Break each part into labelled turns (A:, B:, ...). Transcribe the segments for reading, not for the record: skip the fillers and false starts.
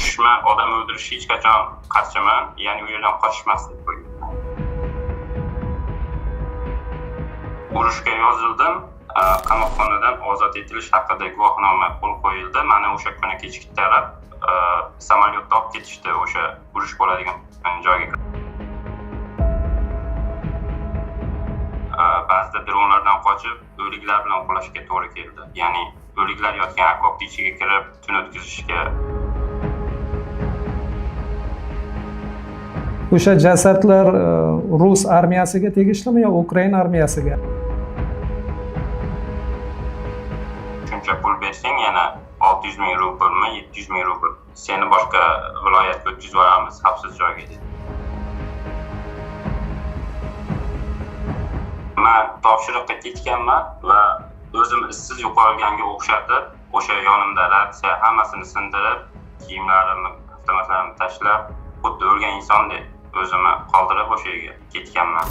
A: urushma, odam o'ldirishga hech qachon qarshiman, ya'ni u yerdan qochmaslik qo'ygan. Urushga yozildim, qamoqxonadan ozod etilish haqida guvohnoma qo'l qo'yildi. Mana o'sha kuni kechqurun samolyotda olib ketishdi o'sha urush bo'ladigan joyga. Ba'zida dronlardan qochib, o'liklar bilan uxlashga to'g'ri keldi. Ya'ni o'liklar yotgan okopning ichiga kirib, tun o'tkazishga.
B: O'sha jasadlar Rus armiyasiga tegishlimi yo Ukraina armiyasiga?
A: Shuncha pul bersang, yana 600 ming rublmi, 700 ming rubl. Seni boshqa viloyatga o'tkazib yuboramiz, xavfsiz joyga dedi. Men topshiriqqa ketganman va o'zim izsiz yo'qolganga o'xshatib, o'sha yonimda ratsiya hammasini sindirib, kiyimlarimni, avtomatlarimni tashlab, xuddi o'lgan insondek o'zimni qoldirib o'sha yerga ketganman.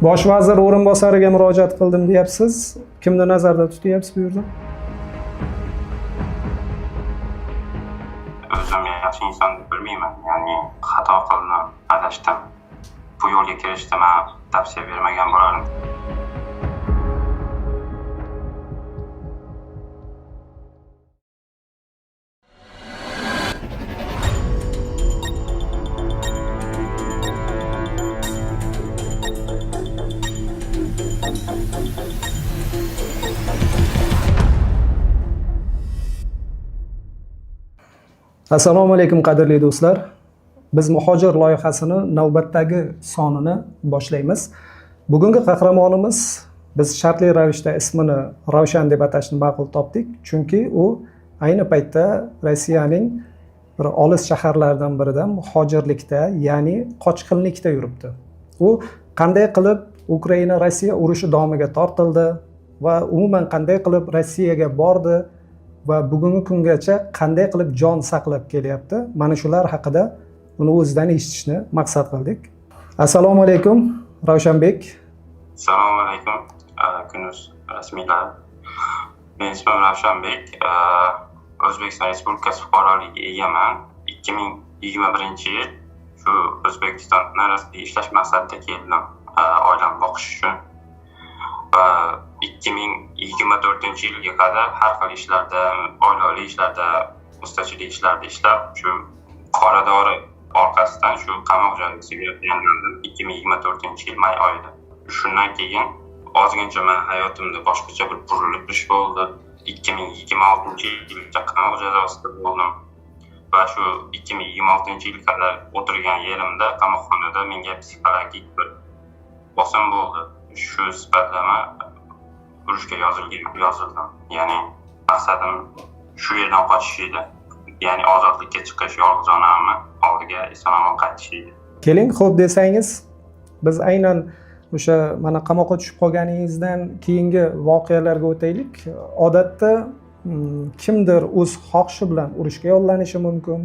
B: Bosh vazir o'rinbosariga murojaat qildim deyapsiz. Kimni nazarda tutyapsiz bu yerda?
A: O'zim yaxshi inson deb bilmayman. Ya'ni xato qildim, adashdim. Bu yo'lga kirishda men tavsiya bermagan bo'lardim.
B: Assalomu alaykum qadrli do'stlar. Biz Muhojir loyihasini navbatdagi sonini boshlaymiz. Bugungi qahramonimiz biz shartli ravishda ismini Ravshan deb atashni ma'qul topdik, chunki u ayni paytda Rossiyaning bir olis shaharlaridan birida muhojirlikda, ya'ni qochqinlikda yuribdi. U qanday qilib Ukraina-Rossiya urushi domiga tortildi va umuman qanday qilib Rossiyaga bordi va bugungi kungacha qanday qilib jon saqlab kelyapti. Mana shular haqida uni o'zidan eshitishni maqsad qildik. Assalomu alaykum, Ravshanbek.
A: Assalomu alaykum, kunuz rasmiylar. Men ismim Ravshanbek. O'zbekiston Respublikasi fuqaroligiga egaman. 2021-yil shu O'zbekistonda ishlash maqsadida keldim, oilamni boqish uchun. Va 2024-yilga qadar har xil ishlarda, oilaviy ishlarda, ustachilik ishlarida ishlab, shu qora dori orqasidan shu qamoq jazosiga yozlandim 2024-yil may oyida. Shundan keyin ozgincha men hayotimda boshqacha bir burilish bo'ldi. 2026-yilgacha qamoq jazosida bo'ldim. Va shu 2026-yilga qadar o'tirgan yerimda qamoqxonada menga psixologik bir bosim bo'ldi. Shu sifatla urushga yozildim. Ya'ni maqsadim shu yerdan qochish edi. Ya'ni ozodlikka chiqish, yolg'iz onamni oldiga eson-omon qaytish edi.
B: Keling, xo'p desangiz, biz aynan o'sha mana qamoqqa tushib qolganingizdan keyingi voqealarga o'taylik. Odatda kimdir o'z xohishi bilan urushga yollanishi mumkin.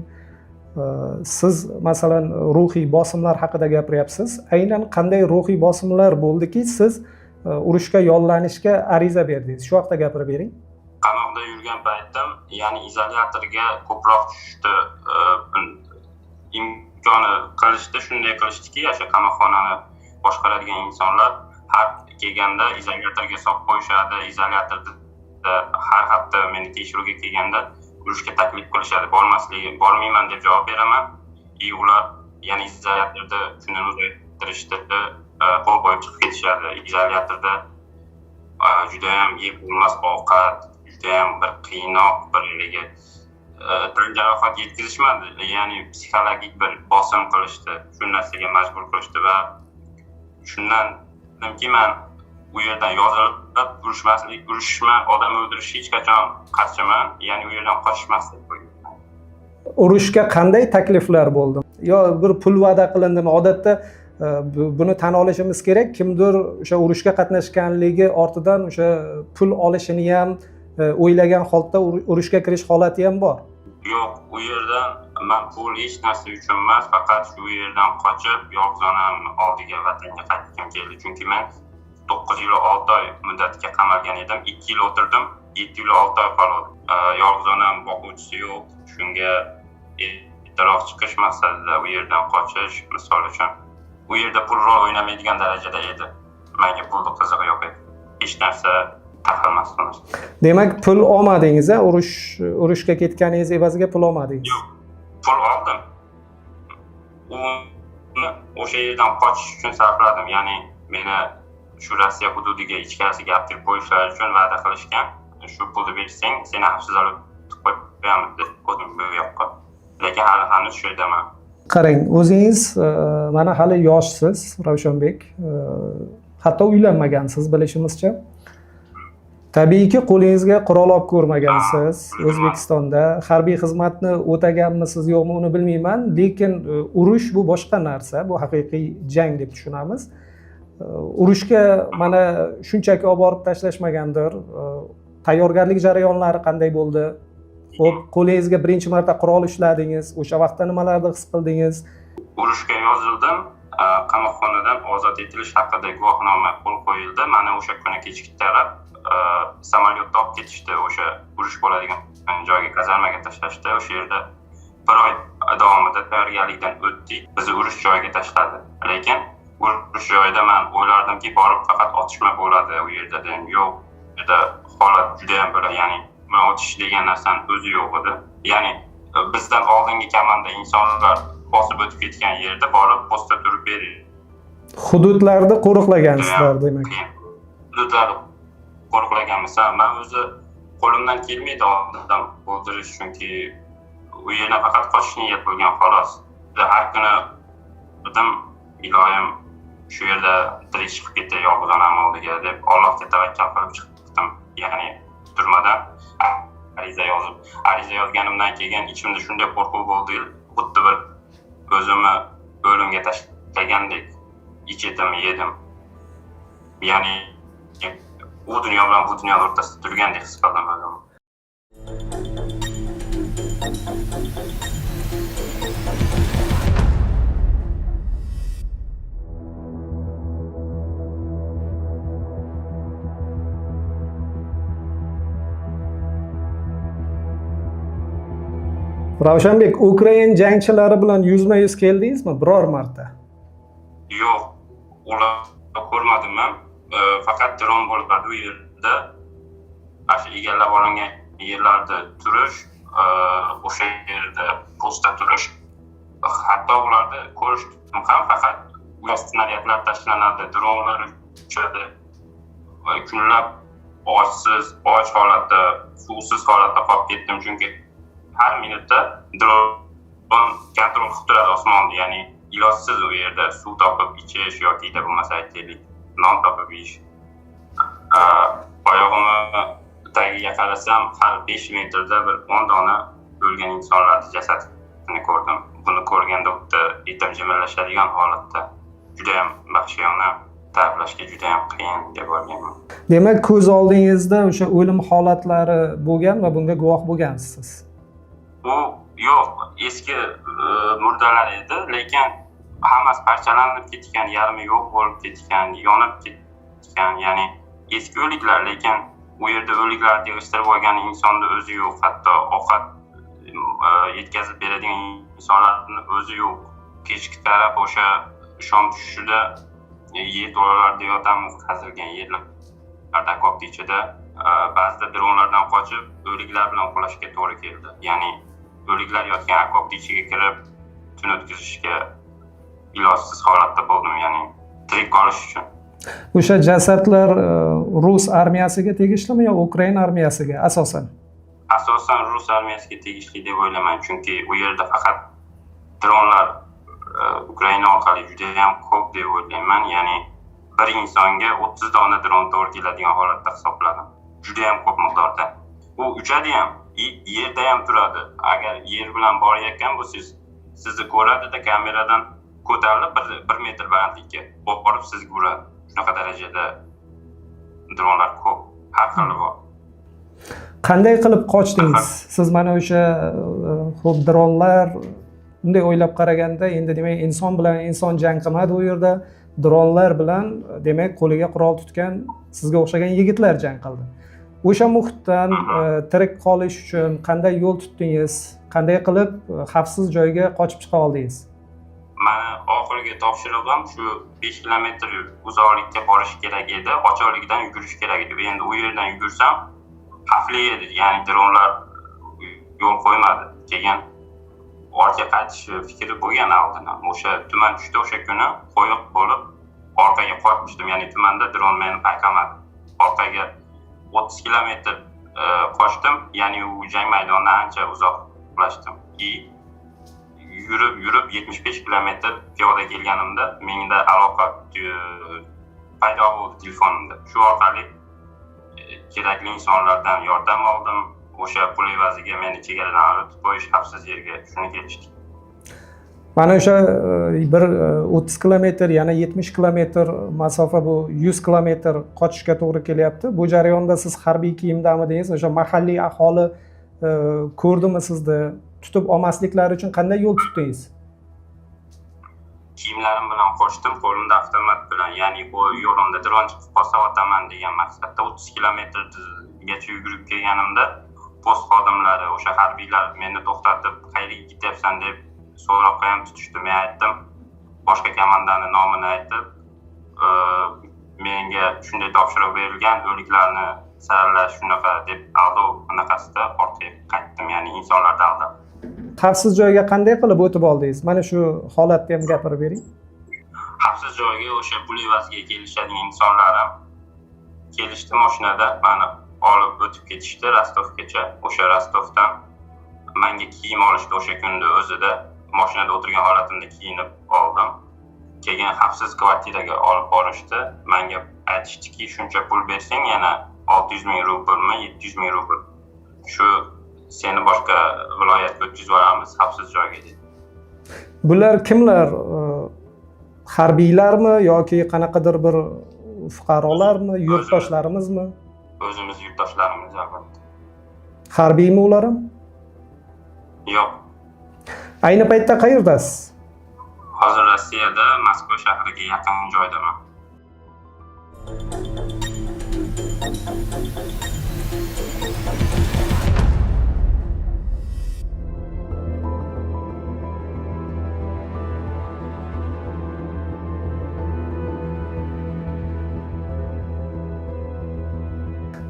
B: Siz masalan ruhiy bosimlar haqida gapiryapsiz. Aynan qanday ruhiy bosimlar bo'ldiki, siz urushga yollanishga ariza berdingiz? Shu haqida gapirib bering.
A: Qamoqda yurgan paytim, ya'ni izolyatorga ko'proq tushdi. Imkoni qilishdi, shunday qilishdiki, o'sha qamoqxonani boshqaradigan insonlar har kelganda izolyatorga solib qo'yishadi, izolyatorda har hafta meni tekshiruvga kelganda urushga taklif qilishadi, bormayman deb javob beraman. Ular yana izolyatorda kunini uzaytirishdi, qo'l qo'yib chiqib ketishadi. Izolyatorda juda ham yeb bo'lmas ovqat, juda ham bir qiynoq, bir tan jarohat yetkazishmadi, ya'ni psixologik bir bosim qilishdi, shu narsaga majbur qilishdi va shundan keyin men u yerdan yozilib urushma, odam o'ldirishga hech qachon qarshiman, ya'ni u yerdan qochmaslik qo'ygan.
B: Urushga qanday takliflar bo'ldi? Yo bir pul va'da qilindimi? Odatda buni tan olishimiz kerak. Kimdir o'sha urushga qatnashganligi ortidan o'sha pul olishini ham o'ylagan holda urushga kirish holati ham bor.
A: Yo'q, u yerdan men pul hech narsa uchun emas, faqat shu yerdan qochib yolg'iz onamni oldiga, vatanga qaytgim keldi. Chunki men 9 yil 6 oy muddatga qamalgan edim. 2 yil o'tirdim. 7 yil 6 oy qoldi. Yolg'iz onam boquvchisi yo'q. Shunga ertaroq chiqish maqsadida u yerdan qochish, misol uchun u yerda pul rol o'ynamaydigan darajada edi. Menga pulni qizig'i yo'q edi. Hech narsa taxalmas qilish.
B: Demak, pul olmadingiz, urushga ketganingiz evaziga pul olmadingiz.
A: Yo'q, pul oldim. Uni o'sha yerdan qochish uchun sarfladim. Ya'ni meni shu Rossiya hududiga ichkarisiga olib kirib qo'yishlari uchun va'da qilishgan. Shu pulni bersang, seni hibsga olib qo'yamiz deb qo'ydim bu yoqqa. Lekin hali hanuz shu yerdaman.
B: Qarang, o'zingiz mana hali yoshsiz, Ravshanbek. Hatto uylanmagansiz bilishimizcha. Tabiiyki, qo'lingizga qurol olib ko'rmagansiz. O'zbekistonda harbiy xizmatni o'taganmisiz yo'qmi uni bilmayman, lekin urush bu boshqa narsa, bu haqiqiy jang deb tushunamiz. Urushga mana shunchaki olib borib tashlashmagandir. Tayyorgarlik jarayonlari qanday bo'ldi? Xo'p, qo'lingizga birinchi marta qurol ushladingiz. O'sha vaqtda nimalarni his qildingiz?
A: Urushga yozildim. Qamoqxonadan ozod etilish haqida guvohnoma qo'l qo'yildi. Mana o'sha kuni kechki taraf samolyotda olib ketishdi, o'sha urush bo'ladigan joyga, kazarmaga tashlashdi. O'sha yerda 1 oy davomida tayyorgarlikdan o'tdik. Bizni urush joyiga tashladi. Lekin urush joyida men o'ylardimki, borib faqat otishma bo'ladi u yerda dedim. Yo'q, bu yerda holat juda ham bo'ladi. Ya'ni men otish degan narsani o'zi yo'q edi. Ya'ni bizdan oldingi komanda insonlar bosib o'tib ketgan yerda borib postda turib berdi.
B: Hududlarda qo'riqlagansizlar demak.
A: Hududlarda qo'riqlaganmisan, men o'zi qo'limdan kelmaydi odam o'ldirish, chunki u yerdan faqat qochish niyat bo'lgan xolos. Har kuni dedim, iloyim shu yerda tirik chiqib ketdi yolg'iz onam oldiga deb Allohga tavakkal qilib chiqdim. Ya'ni turmadan ariza yozganimdan keyin ichimda shunday qo'rquv bo'ldi, xuddi bir o'zimni o'limga tashlagandek ichetim, yedim. Ya'ni u dunyo bilan bu dunyo o'rtasida turgandek his qildim o'zimni.
B: Ravshanbek, Ukraina jangchilari bilan yuzma-yuz keldingizmi biror marta?
A: Yo'q, ularni ko'rmadim men. Faqat dron bo'ladi u yerda. Asha egallab olingan yerlarda turish, o'sha yerda postda turish. Hatto ularni ko'rishdim ham, faqat ular snaryadlar tashlanadi, dronlar uchadi. Kunlab och holatda, suvsiz holatda qolib ketdim, chunki har minutda dron kontrol qilib turadi osmonni, ya'ni ilojsiz u yerda suv topib ichish yoki bo'lmasa aytaylik non topib yeyish. Oyog'imni tagiga qarasam, har 5 metrda bir 10 dona o'lgan insonlarning jasadini ko'rdim. Buni ko'rganda o'tda etim jimirlashadigan holatda juda ham vahshiyona, ta'riflashga juda ham qiyin deb o'ylayman.
B: Demak, ko'z oldingizda o'sha o'lim holatlari bo'lgan va bunga guvoh bo'lgansiz.
A: Bu yo'q, eski murdalar edi, lekin hammasi parchalanib ketgan, yarmi yo'q bo'lib ketgan, yonib ketgan, ya'ni eski o'liklar, lekin u yerda o'liklarni yig'ishtirib olgan insonni o'zi yo'q, hatto ovqat yetkazib beradigan insonlarning o'zi yo'q. Kechki taraf o'sha shom tushishida yerto'lalarda yotamiz, qazilgan yerlarda okopni ichida ba'zida dronlardan qochib o'liklar bilan uxlashga to'g'ri keldi. Ya'ni o'liklar yotgan okopni ichiga kirib tun o'tkazishga ilojsiz holatda bo'ldim, ya'ni tirik qolish uchun.
B: O'sha jasadlar Rus armiyasiga tegishlimi yo Ukraina armiyasiga asosan?
A: Asosan Rus armiyasiga tegishli deb o'ylayman, chunki u yerda faqat dronlar Ukraina orqali juda ham ko'p deb o'ylayman, ya'ni bir insonga 30 dona dron to'g'ri keladigan holatda hisobladim. Juda ham ko'p miqdorda. U uchadi ham, yerda ham turadi. Agar yer bilan borayotgan bo'lsangiz, sizni ko'radida kameradan ko'tarilib 1 metr balandlikka borib sizga uradi. Shunaqa darajada dronlar ko'p, har xili bor.
B: Qanday qilib qochdingiz? Siz mana o'sha xo'p dronlar bunday o'ylab qaraganda, endi demak inson bilan inson jang qilmadi u yerda, dronlar bilan demak qo'liga qurol tutgan sizga o'xshagan yigitlar jang qildi. o'sha muhitdan tirik qolish uchun qanday yo'l tutdingiz? Qanday qilib xavfsiz joyga qochib chiqa oldingiz?
A: Mani oxirgi topshirig'im shu 5 kilometr uzoqlikka borish kerak edi. Ochiqlikdan yugurish kerak edi. Endi u yerdan yugursam xavfli edi. Ya'ni dronlar yo'l qo'ymadi. Keyin ortga qaytish fikri bo'lgan oldindan. O'sha tuman tushdi o'sha kuni qo'yiq bo'lib orqaga qochdim. Ya'ni tumanda dron meni payqamadi. Orqaga 30 kilometr qochdim. Ya'ni u jang maydonidan ancha uzoqlashdim. Yurib 75 kilometr piyoda kelganimda menda aloqa paydo bo'ldi telefonimda. Shu orqali kerakli insonlardan yordam oldim. O'sha pul evaziga meni chegaradan o'tib qo'yish, xavfsiz yerga shuni kelishdi.
B: Mana o'sha bir 30 kilometr, yana 70 kilometr masofa, bu 100 kilometr qochishga to'g'ri kelyapti. Bu jarayonda siz harbiy kiyimdamidingiz? O'sha mahalliy aholi ko'rdimi sizni? Tutib olmasliklari uchun qanday yo'l tutdingiz?
A: Kiyimlarim bilan qochdim, qo'limda avtomat bilan, ya'ni bu yo'limda dron chiqib qolsa otaman degan maqsadda 30 kilometrgacha yugurib kelganimda post xodimlari, o'sha harbiylar meni to'xtatib, qayerga ketyapsan deb so'roqqa ham tutishdi. Men aytdim, boshqa komandani nomini aytib, menga shunday topshiriq berilgan, o'liklarni saralash shunaqa deb aldov anaqasida ortga qaytdim, ya'ni insonlarni aldab.
B: Xavfsiz joyga qanday qilib o'tib oldingiz? Mana shu holatni ham gapirib bering.
A: Xavfsiz joyga o'sha pul evaziga kelishadigan insonlarim kelishdi mashinada, meni olib o'tib ketishdi Rostovgacha. O'sha Rostovdan menga kiyim olishdi o'sha kunda o'zida. Mashinada o'tirgan holatimda kiyinib oldim. Keyin xavfsiz kvartiraga olib borishdi. Menga aytishdiki, shuncha pul bersang yana 600 ming rublmi, 700 ming rubl. Shu seni boshqa viloyatga o'tkazib yuboramiz xavfsiz joyga dedi.
B: Bular kimlar? Harbiylarmi yoki qanaqadir bir fuqarolarmi, yurtdoshlarimizmi?
A: O'zimiz yurtdoshlarimiz albatta.
B: Harbiymi ular ham?
A: Yo'q.
B: Ayni paytda qayerdasiz?
A: Hozir Rossiyada Moskva shahriga yaqin joydaman.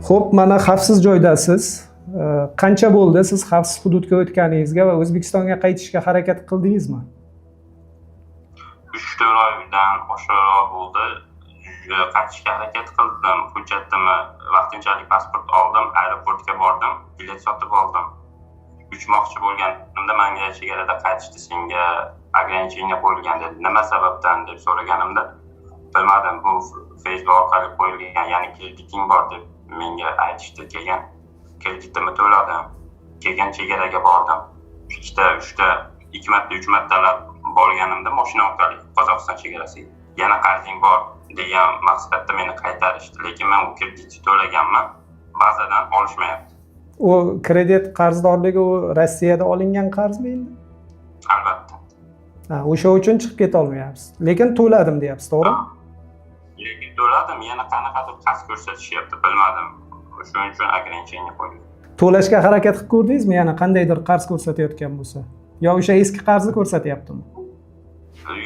B: Xo'p, mana xavfsiz joydasiz. Qancha bo'ldi siz xavfsiz hududga o'tganingizga va O'zbekistonga qaytishga harakat qildingizmi?
A: 3-4 oydan oshiqroq bo'ldi. Qaytishga harakat qildim. Hujjatimni, vaqtinchalik pasport oldim, aeroportga bordim, bilet sotib oldim. Uchmoqchi bo'lganimda menga chegarada qaytishdi, senga ограничение qo'yilgan dedi. Nima sababdan deb so'raganimda, bilmadim, bu Facebook orqali qo'yilgan, ya'ni krediting bor deb menga aytishdi. Keyin kreditimni to'ladim. Keyin chegaraga bordim. 2 marta 3 martalab borganimda mashina orqali Qozog'iston chegarasiga yana qarzing bor degan maqsadda meni qaytarishdi. Lekin men u kreditni to'laganman, bazadan olishmayapti.
B: U kredit qarzdorligi u Rossiyada olingan qarzmi endi?
A: Albatta.
B: O'sha uchun chiqib keta olmayapsiz. Lekin to'ladim deyapsiz, to'g'rimi?
A: Lekin to'ladim, yana qanaqadir qarz ko'rsatishyapti, bilmadim. Shuning uchun ограничение qo'ydim.
B: To'lashga harakat qilib ko'rdingizmi? Yana qandaydir qarz ko'rsatayotgan bo'lsa, yo o'sha eski qarzni ko'rsatyaptimi?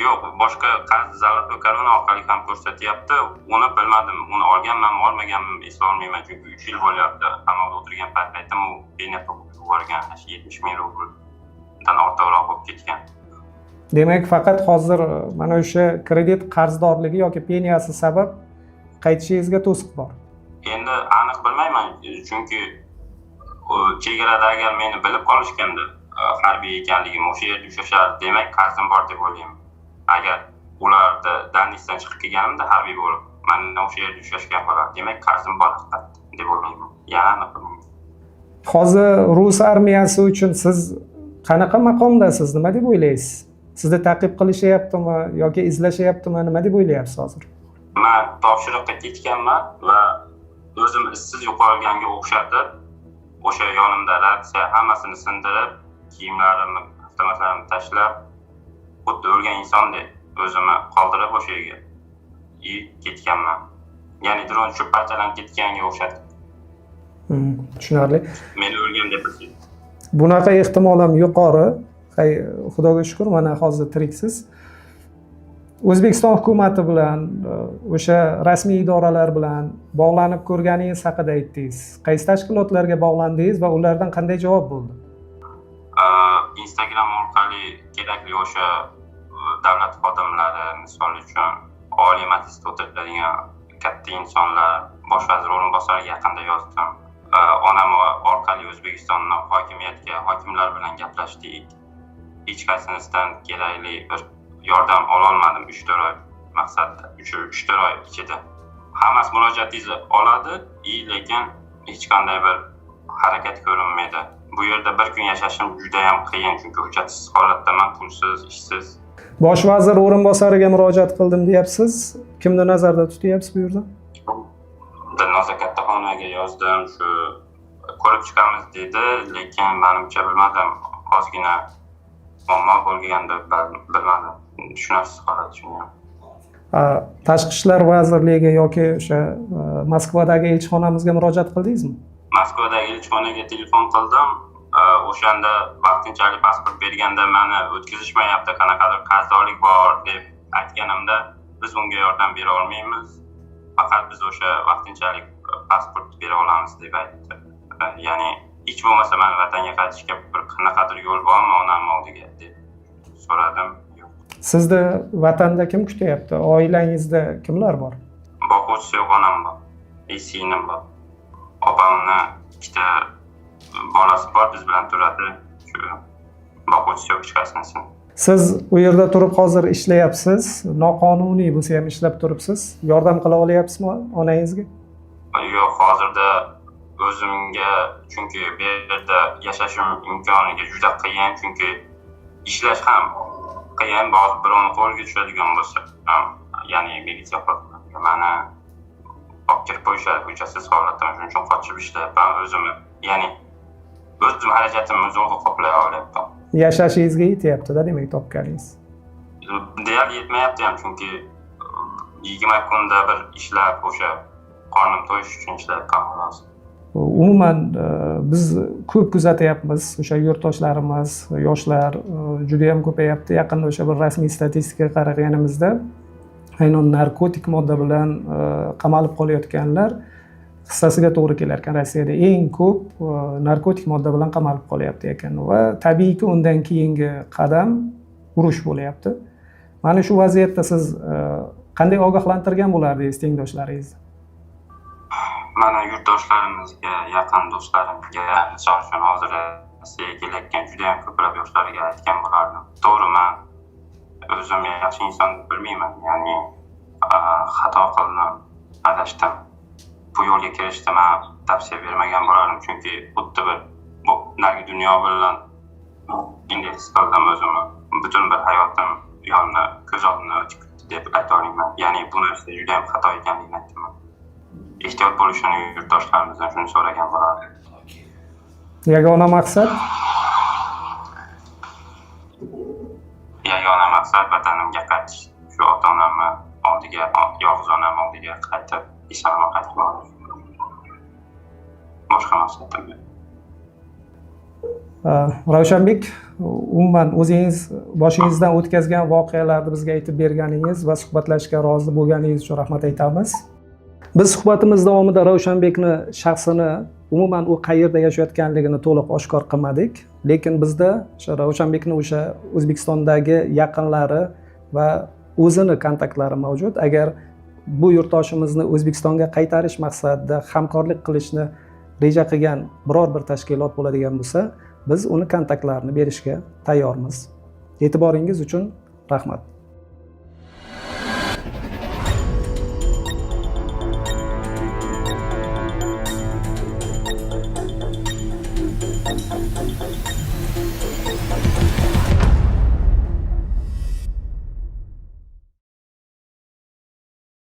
A: Yo'q, boshqa qarz Zalot Karvon orqali ham ko'rsatyapti. Uni bilmadim, uni olganmanmi, olmaganmanmi eslay olmayman, chunki 3 yil bo'lyapti. Qamoqda o'tirgan paytim u benafqa bo'lib yuborgan, 70 ming rubldan ortiqroq bo'lib ketgan.
B: Demak, faqat hozir mana o'sha kredit qarzdorligi yoki peniyasi sabab qaytishingizga to'siq bor.
A: Endi aniq bilmayman, chunki chegarada agar meni bilib qolishganda harbiy ekanligim, o'sha yerda ushlashar, demak qarzim bor deb o'ylayman. Agar ularda Danishdan chiqib kelganimda harbiy bo'lib, meni o'sha yerda ushlashgan bo'lar, demak qarzim bor deb o'ylayman. Yana aniq bilmayman.
B: Hozir rus armiyasi uchun siz qanaqa maqomdasiz? Nima deb o'ylaysiz? Sizni ta'qib qilishyaptimi yoki izlashyaptimi? Nima deb o'ylayapsiz hozir?
A: Men topshiriqqa ketganman va o'zim izsiz yo'qolganga o'xshatib, o'sha yonimda ratsiya hammasini sindirib, kiyimlarimni, avtomatlarimni tashlab, xuddi o'lgan insondek o'zimni qoldirib o'sha yerga ketganman. Ya'ni dron tushib parchalanib ketganga o'xshatib.
B: Tushunarli.
A: Meni o'lgan deb bildi.
B: Bunaqa ehtimol ham yuqori. Xudoga shukur, mana hozir tiriksiz. O'zbekiston hukumati bilan, o'sha rasmiy idoralar bilan bog'lanib ko'rganingiz haqida aytdingiz. Qaysi tashkilotlarga bog'landingiz va ulardan qanday javob bo'ldi?
A: Instagram orqali kerakli o'sha davlat xodimlari, misol uchun Oliy Majlisda o'tiradigan katta insonlar, bosh vazir o'rinbosariga yaqinda yozdim. Onam orqali O'zbekistonning hokimiyatga, hokimlar bilan gaplashdik. Hech qaysinisidan kerakli bir yordam ololmadim 3-4 oy maqsadda, 3-4 oy ichida. Hammasi murojaatingizni oladi, lekin hech qanday bir harakat ko'rinmaydi. Bu yerda bir kun yashashim juda ham qiyin, chunki hujjatsiz holatdaman, pulsiz, ishsiz.
B: Bosh vazir o'rinbosariga murojaat qildim deyapsiz. Kimni nazarda tutyapsiz bu yerda?
A: Dilnoza Kattaxonovaga yozdim, shu ko'rib chiqamiz dedi, lekin menimcha bilmadim, ozgina muammo bo'lganda bilmadim. Tushunarsiz holat shunga.
B: Tashqi ishlar vazirligiga yoki o'sha Moskvadagi elchixonamizga murojaat qildingizmi?
A: Moskvadagi elchixonaga telefon qildim. O'shanda vaqtinchalik pasport berganda meni o'tkazishmayapti, qanaqadir qarzdorlik bor deb aytganimda, biz unga yordam bera olmaymiz. Faqat biz o'sha vaqtinchalik pasport bera olamiz deb aytdi. Ya'ni hech bo'lmasa meni vatanga qaytishga bir qanaqadir yo'l bormi onam oldiga deb so'radim.
B: Sizni vatanda kim kutyapti? Oilangizda kimlar bor?
A: Boquvchisi yo'q, onam bor. Singlim bor. Opamni ikkita bolasi bor, biz bilan turadi. Shu boquvchisi yo'q hech qaysinisi.
B: Siz u yerda turib hozir ishlayapsiz. Noqonuniy bo'lsa ham ishlab turibsiz. Yordam qila olyapsizmi onangizga?
A: Yo'q, hozirda o'zimga, chunki bu yerda yashashim imkoniga juda qiyin, chunki ishlash ham qiyin. Ba'zi birovni qo'liga tushadigan bo'lsa, ya'ni militsiya xodimlari meni olib kirib qo'yishadi hujjatsiz holatda. Shuning uchun qochib ishlayapman o'zimni. Ya'ni o'zim xarajatimni o'zim qoplay olyapman.
B: Yashashingizga yetyapti-da, demak topganingiz.
A: Deyarli yetmayapti ham, chunki 20 kunda bir ishlab o'sha qornim to'yish uchun ishlayapman xolos.
B: Umuman biz ko'p kuzatyapmiz, o'sha yurtdoshlarimiz, yoshlar juda ham ko'payapti. Yaqinda o'sha bir rasmiy statistikaga qaraganimizda aynan narkotik modda bilan qamalib qolayotganlar hissasiga to'g'ri kelar ekan. Rossiyada eng ko'p narkotik modda bilan qamalib qolyapti ekan va tabiiyki undan keyingi qadam urush bo'lyapti. Mana shu vaziyatda siz qanday ogohlantirgan bo'lardingiz tengdoshlaringizni?
A: Mana yurtdoshlarimizga, yaqin do'stlarimga, misol uchun hozir Rossiyaga kelayotgan juda ham ko'plab yoshlarga aytgan bo'lardim. To'g'ri, men o'zim yaxshi inson bilmayman, ya'ni xato qildim, adashdim. Bu yo'lga kirishda men tavsiya bermagan bo'lardim, chunki xuddi bir bu nargi dunyo bilan indeks qildim o'zimni. Butun bir hayotim yonni ko'z oldimdan o'tib ketdi deb ayta olaman. Ya'ni bu narsa juda ham xato ekanligini aytaman. Ehtiyot bo'lishini yurtdoshlarimizdan shuni so'ragan bo'lardim.
B: Yagona maqsad?
A: Yagona maqsad vatanimga qaytish. Shu ota-onamni oldiga, yolg'iz onam oldiga qaytib, eson-omon qaytib olish. Boshqa maqsadim yo'q.
B: Ravshanbek, umuman o'zingiz boshingizdan o'tkazgan voqealarni bizga aytib berganingiz va suhbatlashishga rozi bo'lganingiz uchun rahmat aytamiz. Biz suhbatimiz davomida Ravshanbekni shaxsini, umuman u qayerda yashayotganligini to'liq oshkor qilmadik, lekin bizda o'sha Ravshanbekni o'sha O'zbekistondagi yaqinlari va o'zini kontaktlari mavjud. Agar bu yurtdoshimizni O'zbekistonga qaytarish maqsadida hamkorlik qilishni reja qilgan biror bir tashkilot bo'ladigan bo'lsa, biz uni kontaktlarini berishga tayyormiz. E'tiboringiz uchun rahmat.